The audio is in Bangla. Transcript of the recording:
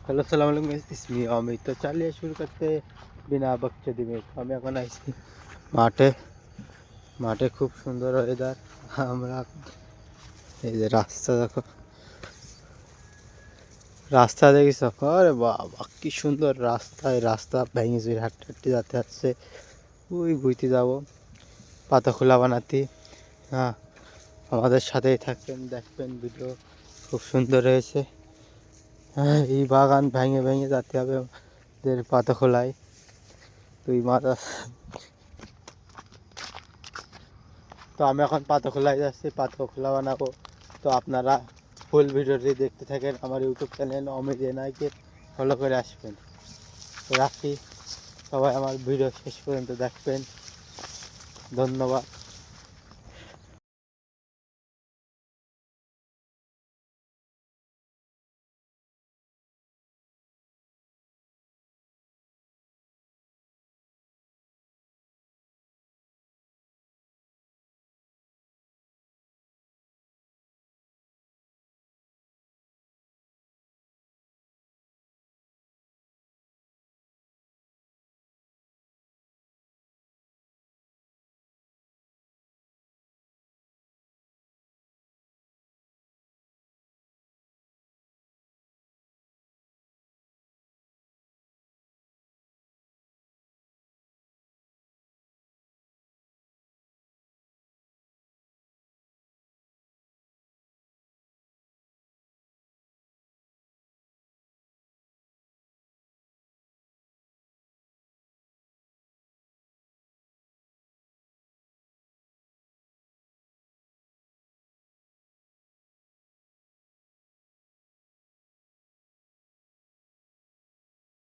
हेलो सलाम वालेकुम इसमें अमित। तो चलिए शुरू करते बिना बकचोदी में। আমি এখন আইছি মাঠে। মাঠে খুব সুন্দর ওয়েদার। আমরা এই যে রাস্তা দেখো, রাস্তা দেখিস? আরে বাবা কি সুন্দর রাস্তা! এই রাস্তা ভেঙে চুরে হাঁটতে হাঁটতে যাতে আসছে। ওই বইতে যাবো পাতা খোলা বানাতে। হ্যাঁ, আমাদের সাথেই থাকবেন, দেখবেন ভিডিও খুব সুন্দর হয়েছে। হ্যাঁ, এই বাগান ভেঙে ভেঙে যেতে হবে আমাদের পাতা খোলায়। তুই মাথা, তো আমি এখন পাতা খোলায় যাচ্ছি, পাতা খোলা বানাবো। তো আপনারা ফুল ভিডিওটি দেখতে থাকেন। আমার ইউটিউব চ্যানেল অমিত এনআইকে ফলো করে আসবেন। তো রাখি, সবাই আমার ভিডিও শেষ পর্যন্ত দেখবেন। ধন্যবাদ।